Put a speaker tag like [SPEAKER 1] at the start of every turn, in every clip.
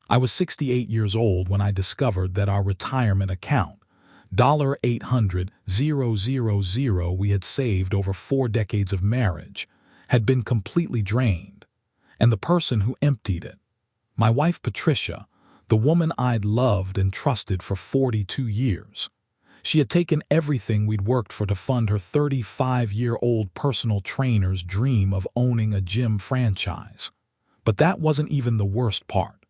[SPEAKER 1] I was 68 years old when I discovered that our retirement account, $800,000 we had saved over 4 decades of marriage, had been completely drained, and the person who emptied it, my wife Patricia, the woman I'd loved and trusted for 42 years. She had taken everything we'd worked for to fund her 35-year-old personal trainer's dream of owning a gym franchise. But that wasn't even the worst part.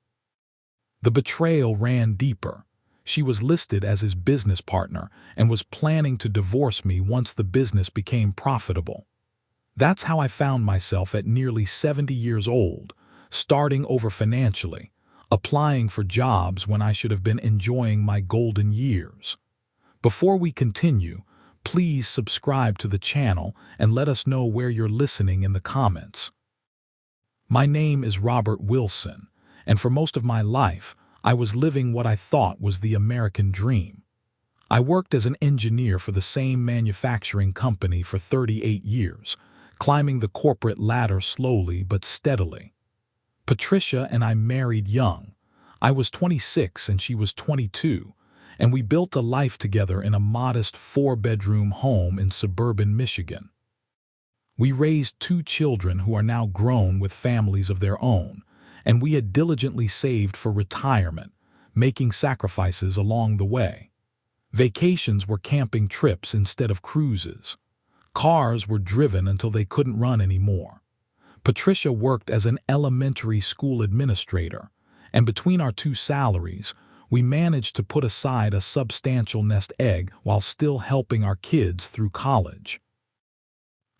[SPEAKER 1] The betrayal ran deeper. She was listed as his business partner and was planning to divorce me once the business became profitable. That's how I found myself at nearly 70 years old, starting over financially, applying for jobs when I should have been enjoying my golden years. Before we continue, please subscribe to the channel and let us know where you're listening in the comments. My name is Robert Wilson, and for most of my life, I was living what I thought was the American dream. I worked as an engineer for the same manufacturing company for 38 years, climbing the corporate ladder slowly but steadily. Patricia and I married young. I was 26 and she was 22, and we built a life together in a modest 4-bedroom home in suburban Michigan. We raised 2 children who are now grown with families of their own, and we had diligently saved for retirement, making sacrifices along the way. Vacations were camping trips instead of cruises. Cars were driven until they couldn't run anymore. Patricia worked as an elementary school administrator, and between our 2 salaries, we managed to put aside a substantial nest egg while still helping our kids through college.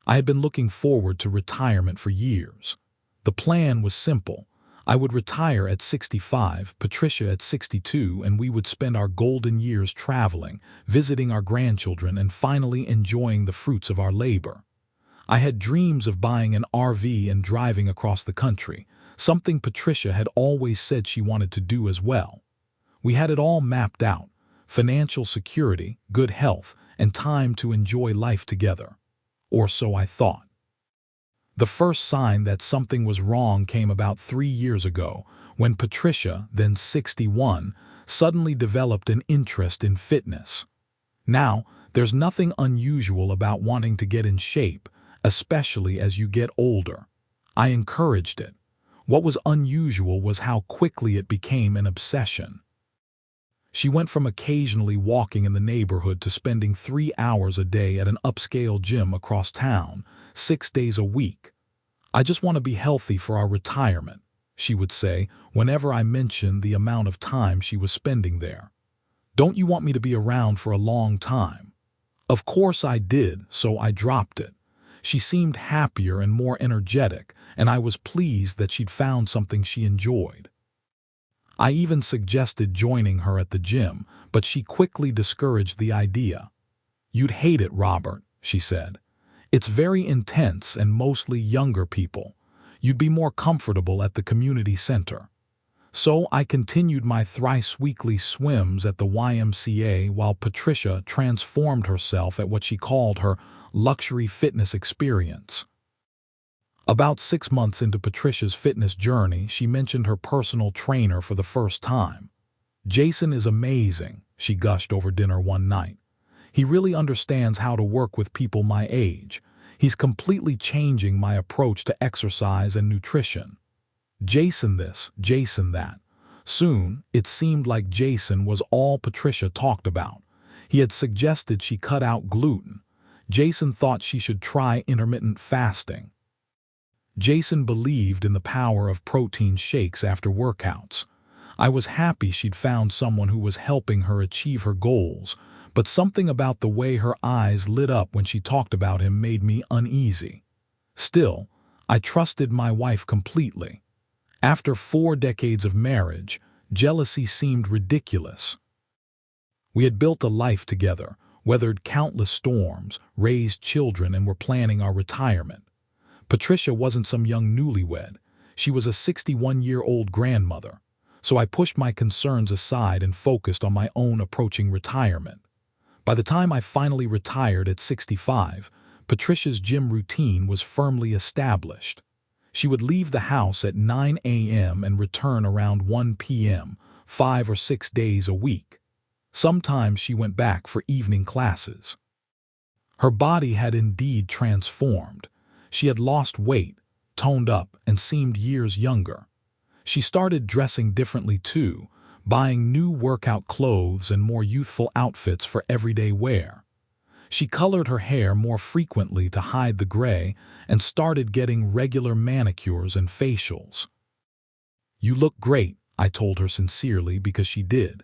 [SPEAKER 1] I had been looking forward to retirement for years. The plan was simple. I would retire at 65, Patricia at 62, and we would spend our golden years traveling, visiting our grandchildren, and finally enjoying the fruits of our labor. I had dreams of buying an RV and driving across the country, something Patricia had always said she wanted to do as well. We had it all mapped out: financial security, good health, and time to enjoy life together. Or so I thought. The first sign that something was wrong came about 3 years ago, when Patricia, then 61, suddenly developed an interest in fitness. Now, there's nothing unusual about wanting to get in shape, especially as you get older. I encouraged it. What was unusual was how quickly it became an obsession. She went from occasionally walking in the neighborhood to spending 3 hours a day at an upscale gym across town, 6 days a week. "I just want to be healthy for our retirement," she would say whenever I mentioned the amount of time she was spending there. "Don't you want me to be around for a long time?" Of course I did, so I dropped it. She seemed happier and more energetic, and I was pleased that she'd found something she enjoyed. I even suggested joining her at the gym, but she quickly discouraged the idea. "You'd hate it, Robert," she said. "It's very intense and mostly younger people. You'd be more comfortable at the community center." So I continued my thrice-weekly swims at the YMCA while Patricia transformed herself at what she called her luxury fitness experience. About 6 months into Patricia's fitness journey, she mentioned her personal trainer for the first time. "Jason is amazing," she gushed over dinner one night. "He really understands how to work with people my age. He's completely changing my approach to exercise and nutrition." Jason this, Jason that. Soon, it seemed like Jason was all Patricia talked about. He had suggested she cut out gluten. Jason thought she should try intermittent fasting. Jason believed in the power of protein shakes after workouts. I was happy she'd found someone who was helping her achieve her goals, but something about the way her eyes lit up when she talked about him made me uneasy. Still, I trusted my wife completely. After 4 decades of marriage, jealousy seemed ridiculous. We had built a life together, weathered countless storms, raised children, and were planning our retirement. Patricia wasn't some young newlywed. She was a 61-year-old grandmother. So I pushed my concerns aside and focused on my own approaching retirement. By the time I finally retired at 65, Patricia's gym routine was firmly established. She would leave the house at 9 a.m. and return around 1 p.m., 5 or 6 days a week. Sometimes she went back for evening classes. Her body had indeed transformed. She had lost weight, toned up, and seemed years younger. She started dressing differently too, buying new workout clothes and more youthful outfits for everyday wear. She colored her hair more frequently to hide the gray and started getting regular manicures and facials. "You look great," I told her sincerely because she did.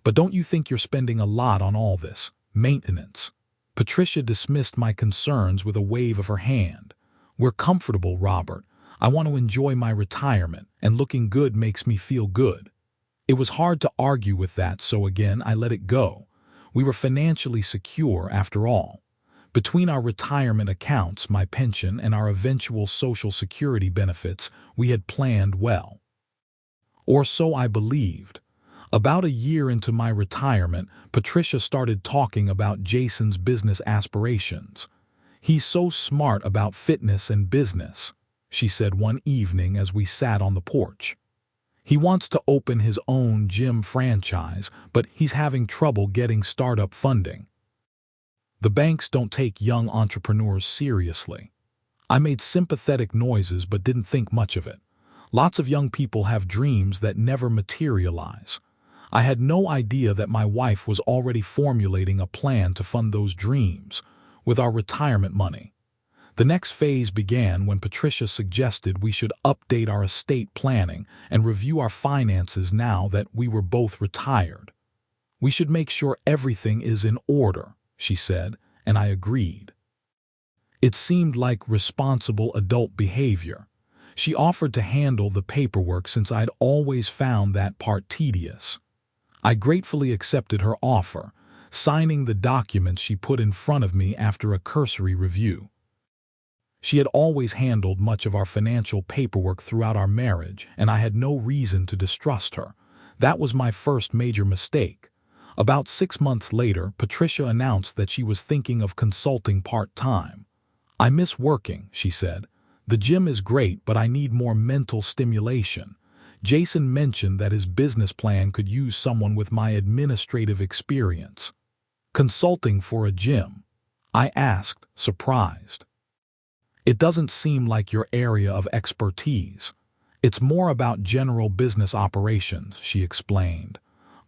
[SPEAKER 1] "But don't you think you're spending a lot on all this maintenance?" Patricia dismissed my concerns with a wave of her hand. "We're comfortable, Robert. I want to enjoy my retirement, and looking good makes me feel good." It was hard to argue with that, so again I let it go. We were financially secure after all. Between our retirement accounts, my pension, and our eventual Social Security benefits, we had planned well. Or so I believed. About a year into my retirement, Patricia started talking about Jason's business aspirations. "He's so smart about fitness and business," she said one evening as we sat on the porch. "He wants to open his own gym franchise, but he's having trouble getting startup funding. The banks don't take young entrepreneurs seriously." I made sympathetic noises but didn't think much of it. Lots of young people have dreams that never materialize. I had no idea that my wife was already formulating a plan to fund those dreams with our retirement money. The next phase began when Patricia suggested we should update our estate planning and review our finances now that we were both retired. "We should make sure everything is in order," she said, and I agreed. It seemed like responsible adult behavior. She offered to handle the paperwork since I'd always found that part tedious. I gratefully accepted her offer, signing the documents she put in front of me after a cursory review. She had always handled much of our financial paperwork throughout our marriage, and I had no reason to distrust her. That was my first major mistake. About 6 months later, Patricia announced that she was thinking of consulting part-time. "I miss working," she said. "The gym is great, but I need more mental stimulation. Jason mentioned that his business plan could use someone with my administrative experience." "Consulting for a gym?" I asked, surprised. "It doesn't seem like your area of expertise. It's more about general business operations," she explained.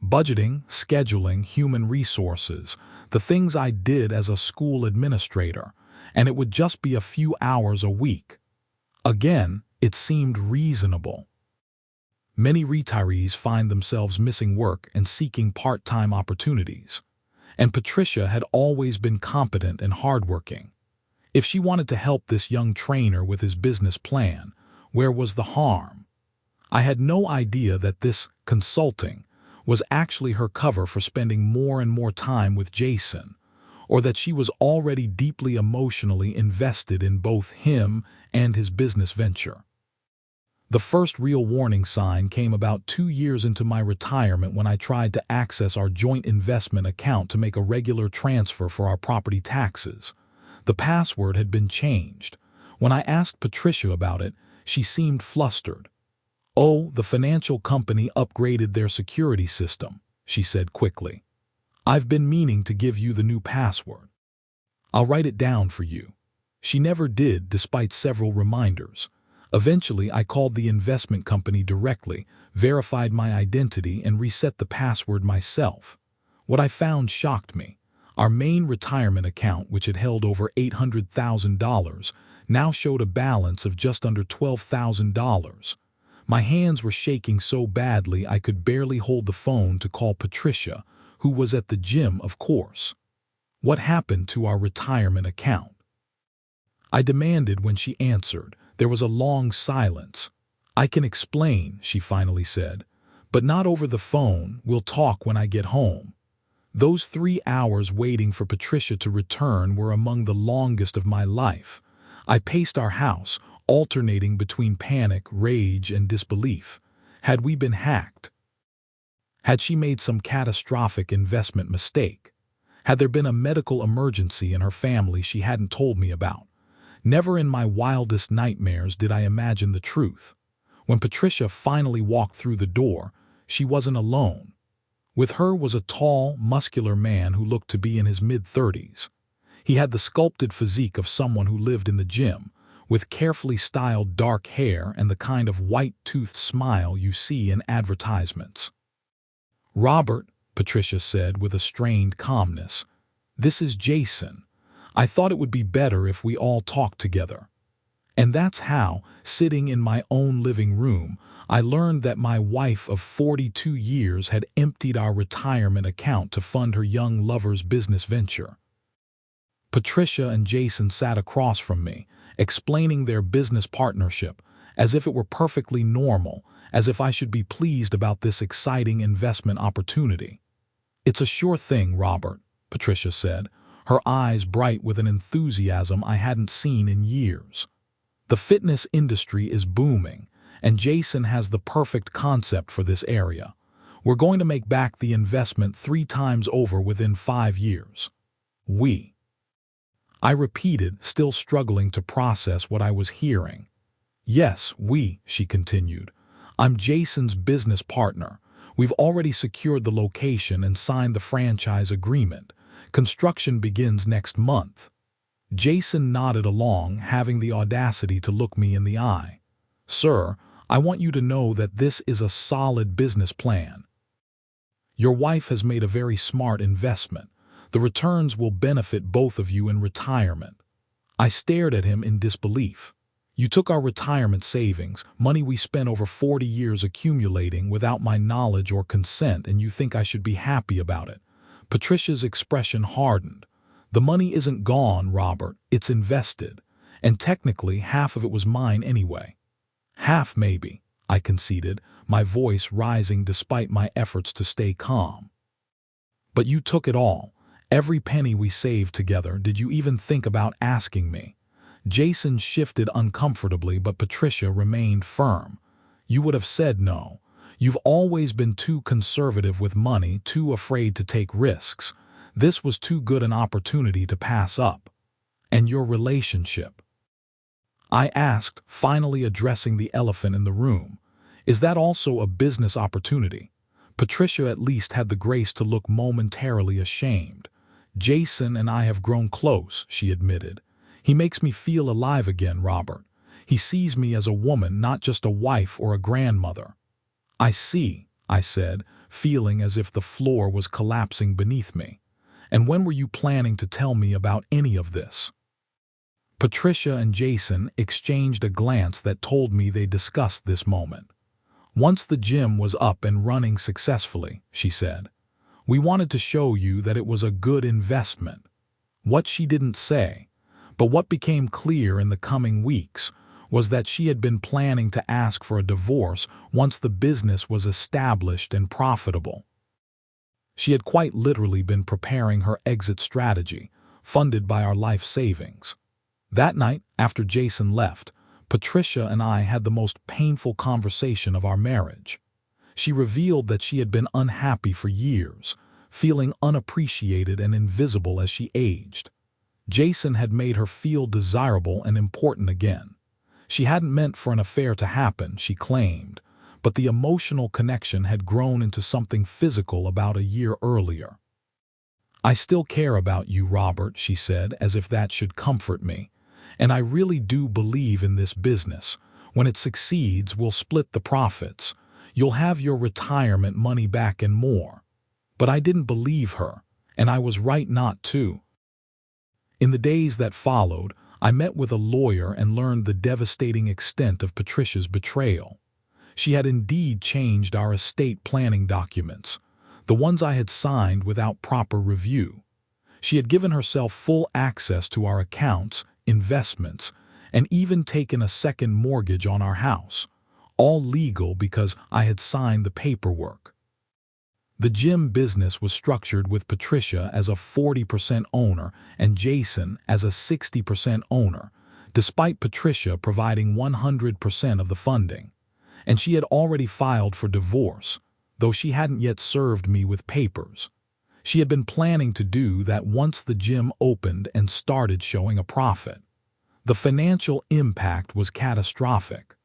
[SPEAKER 1] "Budgeting, scheduling, human resources, the things I did as a school administrator, and it would just be a few hours a week." Again, it seemed reasonable. Many retirees find themselves missing work and seeking part-time opportunities. And Patricia had always been competent and hardworking. If she wanted to help this young trainer with his business plan, where was the harm? I had no idea that this consulting was actually her cover for spending more and more time with Jason, or that she was already deeply emotionally invested in both him and his business venture. The first real warning sign came about 2 years into my retirement when I tried to access our joint investment account to make a regular transfer for our property taxes. The password had been changed. When I asked Patricia about it, she seemed flustered. "Oh, the financial company upgraded their security system," she said quickly. "I've been meaning to give you the new password. I'll write it down for you." She never did, despite several reminders. Eventually, I called the investment company directly, verified my identity, and reset the password myself. What I found shocked me. Our main retirement account, which had held over $800,000, now showed a balance of just under $12,000. My hands were shaking so badly I could barely hold the phone to call Patricia, who was at the gym, of course. "What happened to our retirement account?" I demanded when she answered. There was a long silence. "I can explain," she finally said, "but not over the phone. We'll talk when I get home." Those 3 hours waiting for Patricia to return were among the longest of my life. I paced our house, alternating between panic, rage, and disbelief. Had we been hacked? Had she made some catastrophic investment mistake? Had there been a medical emergency in her family she hadn't told me about? Never in my wildest nightmares did I imagine the truth. When Patricia finally walked through the door, she wasn't alone. With her was a tall, muscular man who looked to be in his mid-30s. He had the sculpted physique of someone who lived in the gym, with carefully styled dark hair and the kind of white-toothed smile you see in advertisements. "Robert," Patricia said with a strained calmness, "this is Jason. I thought it would be better if we all talked together." And that's how, sitting in my own living room, I learned that my wife of 42 years had emptied our retirement account to fund her young lover's business venture. Patricia and Jason sat across from me, explaining their business partnership, as if it were perfectly normal, as if I should be pleased about this exciting investment opportunity. "It's a sure thing, Robert," Patricia said, her eyes bright with an enthusiasm I hadn't seen in years. "The fitness industry is booming, and Jason has the perfect concept for this area. We're going to make back the investment 3 times over within 5 years. We." I repeated, still struggling to process what I was hearing. "Yes, we," she continued. "I'm Jason's business partner. We've already secured the location and signed the franchise agreement. Construction begins next month." Jason nodded along, having the audacity to look me in the eye. "Sir, I want you to know that this is a solid business plan. Your wife has made a very smart investment. The returns will benefit both of you in retirement." I stared at him in disbelief. "You took our retirement savings, money we spent over 40 years accumulating without my knowledge or consent, and you think I should be happy about it?" Patricia's expression hardened. "The money isn't gone, Robert. It's invested. And technically, half of it was mine anyway." "Half, maybe," I conceded, my voice rising despite my efforts to stay calm. "But you took it all. Every penny we saved together. Did you even think about asking me?" Jason shifted uncomfortably, but Patricia remained firm. "You would have said no. You've always been too conservative with money, too afraid to take risks. This was too good an opportunity to pass up." "And your relationship?" I asked, finally addressing the elephant in the room. "Is that also a business opportunity?" Patricia at least had the grace to look momentarily ashamed. "Jason and I have grown close," she admitted. "He makes me feel alive again, Robert. He sees me as a woman, not just a wife or a grandmother." "I see," I said, feeling as if the floor was collapsing beneath me. "And when were you planning to tell me about any of this?" Patricia and Jason exchanged a glance that told me they discussed this moment. "Once the gym was up and running successfully," she said, "we wanted to show you that it was a good investment." What she didn't say, but what became clear in the coming weeks, was that she had been planning to ask for a divorce once the business was established and profitable. She had quite literally been preparing her exit strategy, funded by our life savings. That night, after Jason left, Patricia and I had the most painful conversation of our marriage. She revealed that she had been unhappy for years, feeling unappreciated and invisible as she aged. Jason had made her feel desirable and important again. She hadn't meant for an affair to happen, she claimed, but the emotional connection had grown into something physical about a year earlier. "I still care about you, Robert," she said, as if that should comfort me. "And I really do believe in this business. When it succeeds, we'll split the profits. You'll have your retirement money back and more." But I didn't believe her, and I was right not to. In the days that followed, I met with a lawyer and learned the devastating extent of Patricia's betrayal. She had indeed changed our estate planning documents, the ones I had signed without proper review. She had given herself full access to our accounts, investments, and even taken a second mortgage on our house, all legal because I had signed the paperwork. The gym business was structured with Patricia as a 40% owner and Jason as a 60% owner, despite Patricia providing 100% of the funding. And she had already filed for divorce, though she hadn't yet served me with papers. She had been planning to do that once the gym opened and started showing a profit. The financial impact was catastrophic.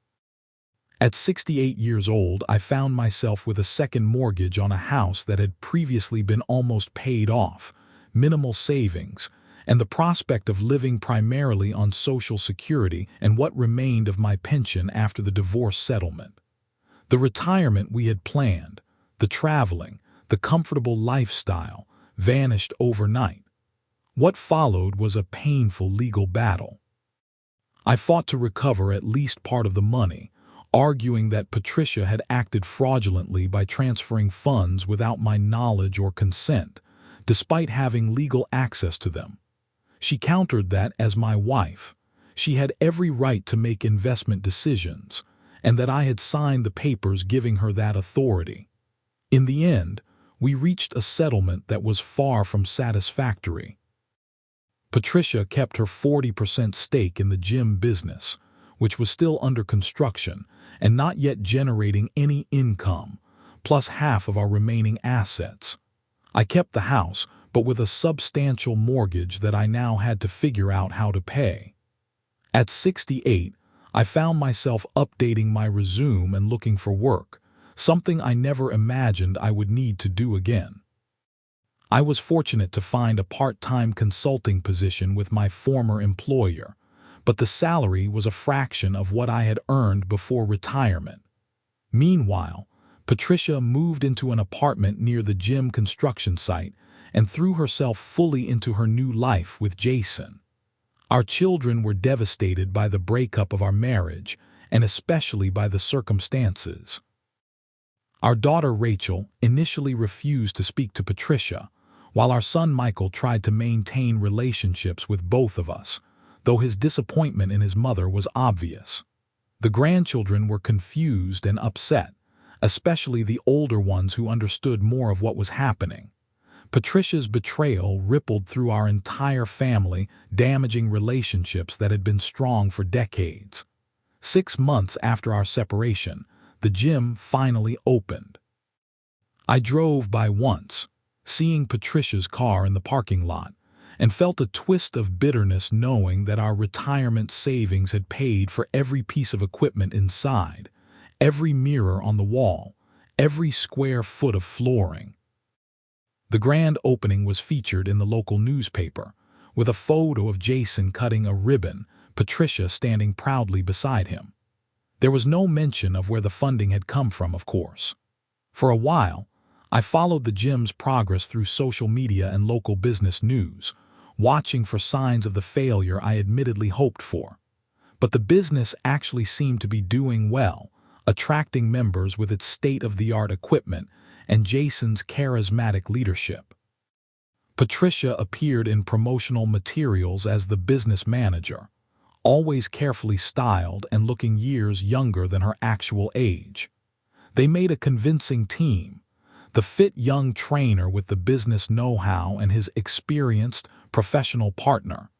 [SPEAKER 1] At 68 years old, I found myself with a second mortgage on a house that had previously been almost paid off, minimal savings, and the prospect of living primarily on Social Security and what remained of my pension after the divorce settlement. The retirement we had planned, the traveling, the comfortable lifestyle, vanished overnight. What followed was a painful legal battle. I fought to recover at least part of the money, arguing that Patricia had acted fraudulently by transferring funds without my knowledge or consent, despite having legal access to them. She countered that, as my wife, she had every right to make investment decisions, and that I had signed the papers giving her that authority. In the end, we reached a settlement that was far from satisfactory. Patricia kept her 40% stake in the gym business, which was still under construction and not yet generating any income, plus half of our remaining assets. I kept the house, but with a substantial mortgage that I now had to figure out how to pay. At 68, I found myself updating my resume and looking for work, something I never imagined I would need to do again. I was fortunate to find a part-time consulting position with my former employer, but the salary was a fraction of what I had earned before retirement. Meanwhile, Patricia moved into an apartment near the gym construction site and threw herself fully into her new life with Jason. Our children were devastated by the breakup of our marriage, and especially by the circumstances. Our daughter Rachel initially refused to speak to Patricia, while our son Michael tried to maintain relationships with both of us, though his disappointment in his mother was obvious. The grandchildren were confused and upset, especially the older ones who understood more of what was happening. Patricia's betrayal rippled through our entire family, damaging relationships that had been strong for decades. 6 months after our separation, the gym finally opened. I drove by once, seeing Patricia's car in the parking lot, and felt a twist of bitterness knowing that our retirement savings had paid for every piece of equipment inside, every mirror on the wall, every square foot of flooring. The grand opening was featured in the local newspaper, with a photo of Jason cutting a ribbon, Patricia standing proudly beside him. There was no mention of where the funding had come from, of course. For a while, I followed the gym's progress through social media and local business news, watching for signs of the failure I admittedly hoped for. But the business actually seemed to be doing well, attracting members with its state-of-the-art equipment and Jason's charismatic leadership. Patricia appeared in promotional materials as the business manager, always carefully styled and looking years younger than her actual age. They made a convincing team, the fit young trainer with the business know-how and his experienced, professional partner.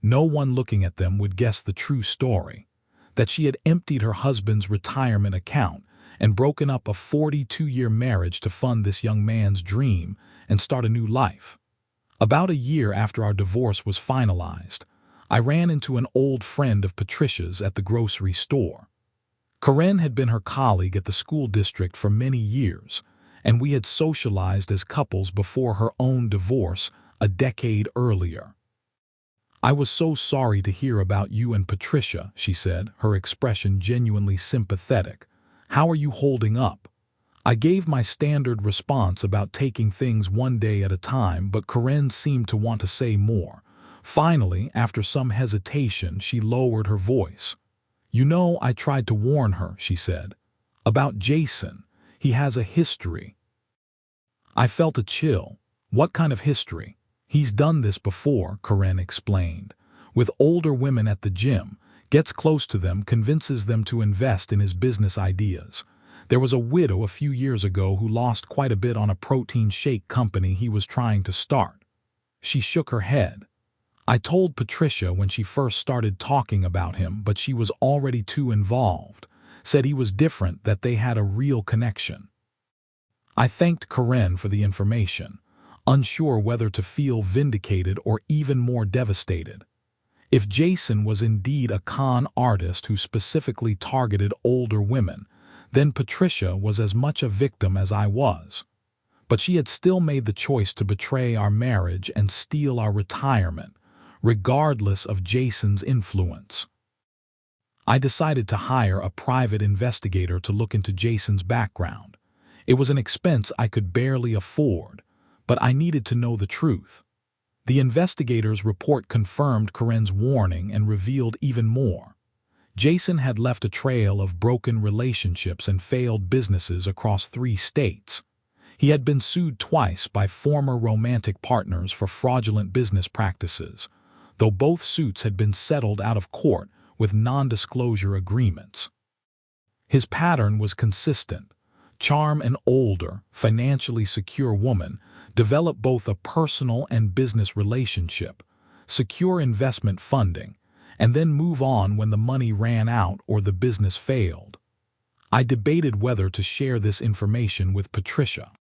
[SPEAKER 1] No one looking at them would guess the true story, that she had emptied her husband's retirement account and broken up a 42-year marriage to fund this young man's dream and start a new life. About a year after our divorce was finalized, I ran into an old friend of Patricia's at the grocery store. Karen had been her colleague at the school district for many years, and we had socialized as couples before her own divorce a decade earlier. "I was so sorry to hear about you and Patricia," she said, her expression genuinely sympathetic. "How are you holding up?" I gave my standard response about taking things one day at a time, but Karen seemed to want to say more. Finally, after some hesitation, she lowered her voice. "You know, I tried to warn her," she said. "About Jason. He has a history." I felt a chill. "What kind of history?" "He's done this before," Karen explained. "With older women at the gym, gets close to them, convinces them to invest in his business ideas. There was a widow a few years ago who lost quite a bit on a protein shake company he was trying to start." She shook her head. "I told Patricia when she first started talking about him, but she was already too involved. Said he was different, that they had a real connection." I thanked Karen for the information, unsure whether to feel vindicated or even more devastated. If Jason was indeed a con artist who specifically targeted older women, then Patricia was as much a victim as I was. But she had still made the choice to betray our marriage and steal our retirement, regardless of Jason's influence. I decided to hire a private investigator to look into Jason's background. It was an expense I could barely afford, but I needed to know the truth. The investigator's report confirmed Corinne's warning and revealed even more. Jason had left a trail of broken relationships and failed businesses across 3 states. He had been sued twice by former romantic partners for fraudulent business practices, though both suits had been settled out of court with non-disclosure agreements. His pattern was consistent. Charm an older, financially secure woman, develop both a personal and business relationship, secure investment funding, and then move on when the money ran out or the business failed. I debated whether to share this information with Patricia.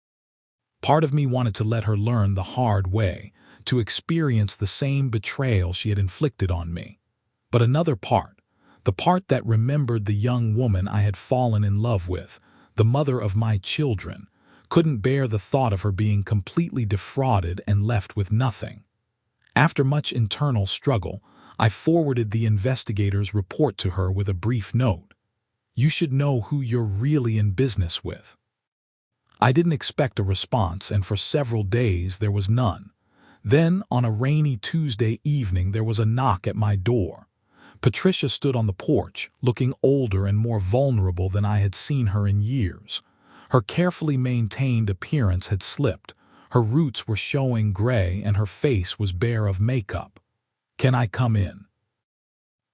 [SPEAKER 1] Part of me wanted to let her learn the hard way, to experience the same betrayal she had inflicted on me. But another part, the part that remembered the young woman I had fallen in love with, the mother of my children, couldn't bear the thought of her being completely defrauded and left with nothing. After much internal struggle, I forwarded the investigator's report to her with a brief note. You should know who you're really in business with. I didn't expect a response, and for several days there was none. Then, on a rainy Tuesday evening, there was a knock at my door. Patricia stood on the porch, looking older and more vulnerable than I had seen her in years. Her carefully maintained appearance had slipped. Her roots were showing gray and her face was bare of makeup. "Can I come in?"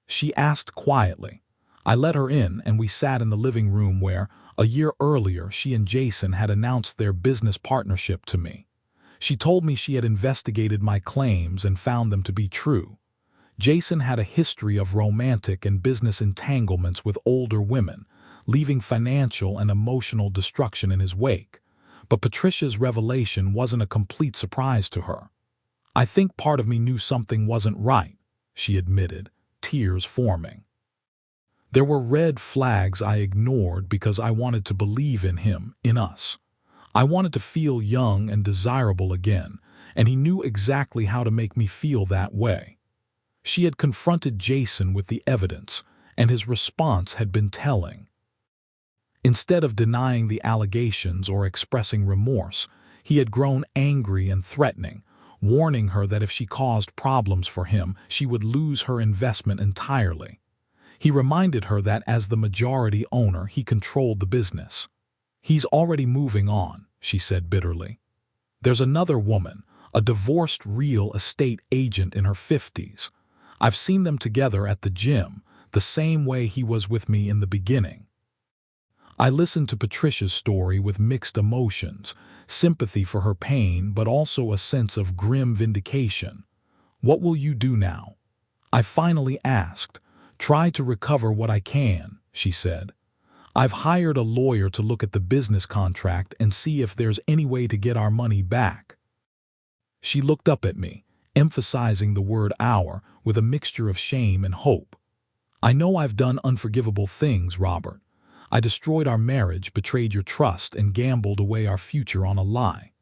[SPEAKER 1] she asked quietly. I let her in and we sat in the living room where, a year earlier, she and Jason had announced their business partnership to me. She told me she had investigated my claims and found them to be true. Jason had a history of romantic and business entanglements with older women, leaving financial and emotional destruction in his wake. But Patricia's revelation wasn't a complete surprise to her. "I think part of me knew something wasn't right," she admitted, tears forming. There were red flags I ignored because I wanted to believe in him, in us. I wanted to feel young and desirable again, and he knew exactly how to make me feel that way. She had confronted Jason with the evidence, and his response had been telling. Instead of denying the allegations or expressing remorse, he had grown angry and threatening, warning her that if she caused problems for him, she would lose her investment entirely. He reminded her that as the majority owner, he controlled the business. "He's already moving on," she said bitterly. "There's another woman, a divorced real estate agent in her 50s. I've seen them together at the gym, the same way he was with me in the beginning." I listened to Patricia's story with mixed emotions, sympathy for her pain, but also a sense of grim vindication. "What will you do now?" I finally asked. "Try to recover what I can," she said. "I've hired a lawyer to look at the business contract and see if there's any way to get our money back." She looked up at me, emphasizing the word "our" with a mixture of shame and hope. "I know I've done unforgivable things, Robert. I destroyed our marriage, betrayed your trust, and gambled away our future on a lie.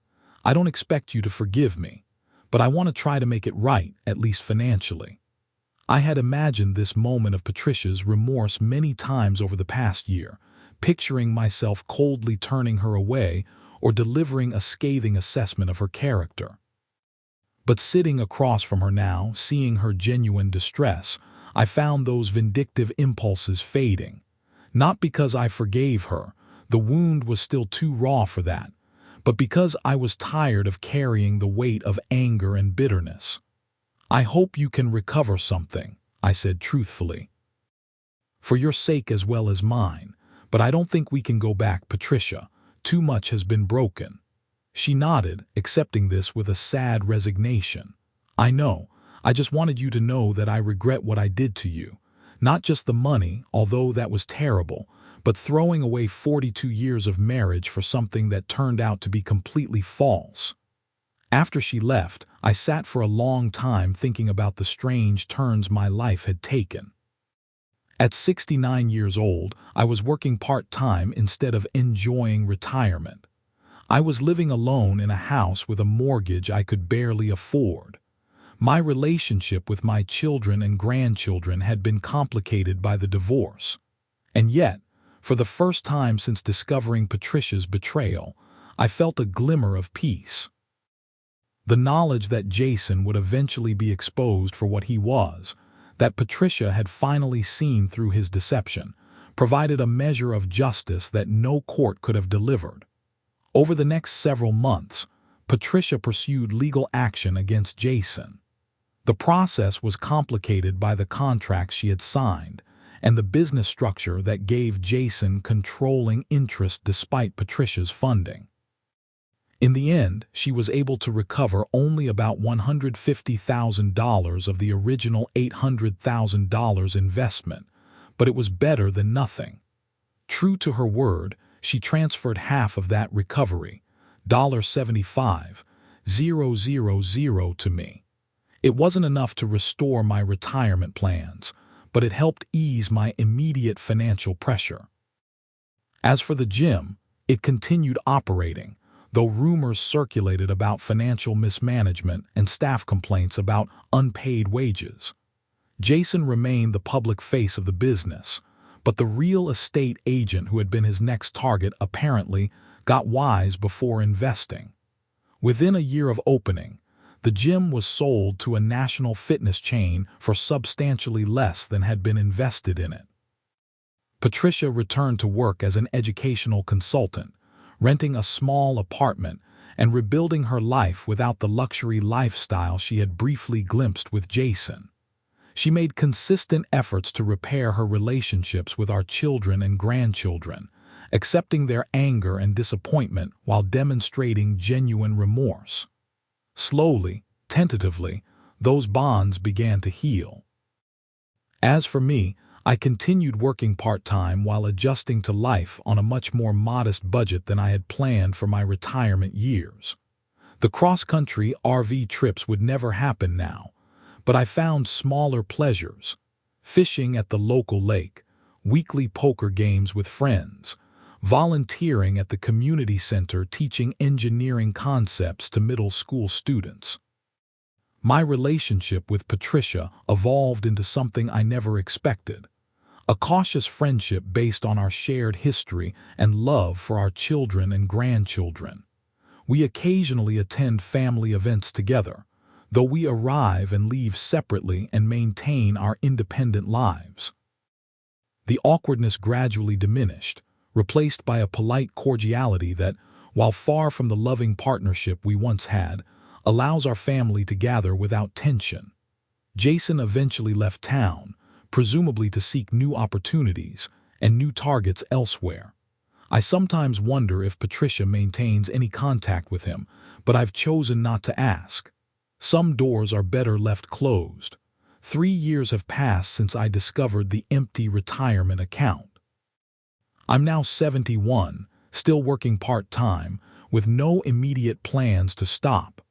[SPEAKER 1] I don't expect you to forgive me, but I want to try to make it right, at least financially." I had imagined this moment of Patricia's remorse many times over the past year, picturing myself coldly turning her away or delivering a scathing assessment of her character. But sitting across from her now, seeing her genuine distress, I found those vindictive impulses fading. Not because I forgave her, the wound was still too raw for that, but because I was tired of carrying the weight of anger and bitterness. "I hope you can recover something," I said truthfully. "For your sake as well as mine, but I don't think we can go back, Patricia. Too much has been broken." She nodded, accepting this with a sad resignation. "I know. I just wanted you to know that I regret what I did to you. Not just the money, although that was terrible, but throwing away 42 years of marriage for something that turned out to be completely false." After she left, I sat for a long time thinking about the strange turns my life had taken. At 69 years old, I was working part-time instead of enjoying retirement. I was living alone in a house with a mortgage I could barely afford. My relationship with my children and grandchildren had been complicated by the divorce. And yet, for the first time since discovering Patricia's betrayal, I felt a glimmer of peace. The knowledge that Jason would eventually be exposed for what he was, that Patricia had finally seen through his deception, provided a measure of justice that no court could have delivered. Over the next several months, Patricia pursued legal action against Jason. The process was complicated by the contracts she had signed and the business structure that gave Jason controlling interest despite Patricia's funding. In the end, she was able to recover only about $150,000 of the original $800,000 investment, but it was better than nothing. True to her word, she transferred half of that recovery, $75,000, to me. It wasn't enough to restore my retirement plans, but it helped ease my immediate financial pressure. As for the gym, it continued operating, though rumors circulated about financial mismanagement and staff complaints about unpaid wages. Jason remained the public face of the business, but the real estate agent who had been his next target apparently got wise before investing. Within a year of opening, the gym was sold to a national fitness chain for substantially less than had been invested in it. Patricia returned to work as an educational consultant, renting a small apartment and rebuilding her life without the luxury lifestyle she had briefly glimpsed with Jason. She made consistent efforts to repair her relationships with our children and grandchildren, accepting their anger and disappointment while demonstrating genuine remorse. Slowly, tentatively, those bonds began to heal. As for me, I continued working part-time while adjusting to life on a much more modest budget than I had planned for my retirement years. The cross-country RV trips would never happen now, but I found smaller pleasures: fishing at the local lake, weekly poker games with friends, volunteering at the community center teaching engineering concepts to middle school students. My relationship with Patricia evolved into something I never expected: a cautious friendship based on our shared history and love for our children and grandchildren. We occasionally attend family events together, though we arrive and leave separately and maintain our independent lives. The awkwardness gradually diminished, replaced by a polite cordiality that, while far from the loving partnership we once had, allows our family to gather without tension. Jason eventually left town, presumably to seek new opportunities and new targets elsewhere. I sometimes wonder if Patricia maintains any contact with him, but I've chosen not to ask. Some doors are better left closed. 3 years have passed since I discovered the empty retirement account. I'm now 71, still working part-time, with no immediate plans to stop.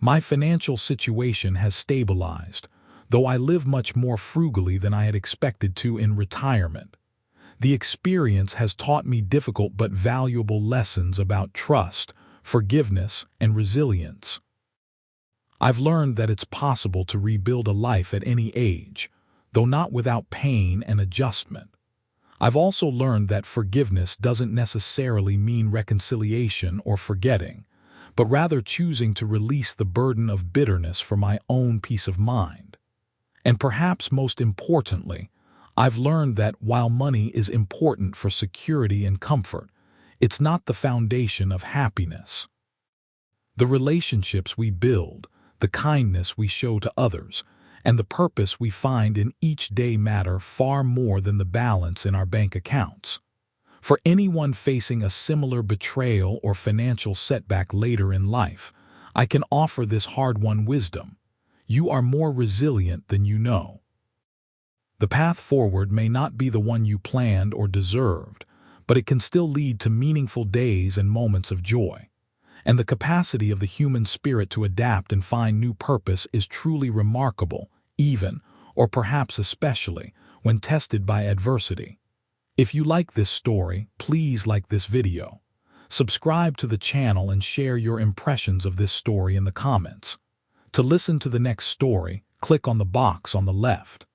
[SPEAKER 1] My financial situation has stabilized, though I live much more frugally than I had expected to in retirement. The experience has taught me difficult but valuable lessons about trust, forgiveness, and resilience. I've learned that it's possible to rebuild a life at any age, though not without pain and adjustment. I've also learned that forgiveness doesn't necessarily mean reconciliation or forgetting, but rather choosing to release the burden of bitterness for my own peace of mind. And perhaps most importantly, I've learned that while money is important for security and comfort, it's not the foundation of happiness. The relationships we build, the kindness we show to others, and the purpose we find in each day matter far more than the balance in our bank accounts. For anyone facing a similar betrayal or financial setback later in life, I can offer this hard-won wisdom: you are more resilient than you know. The path forward may not be the one you planned or deserved, but it can still lead to meaningful days and moments of joy. And the capacity of the human spirit to adapt and find new purpose is truly remarkable, even, or perhaps especially, when tested by adversity. If you like this story, please like this video. Subscribe to the channel and share your impressions of this story in the comments. To listen to the next story, click on the box on the left.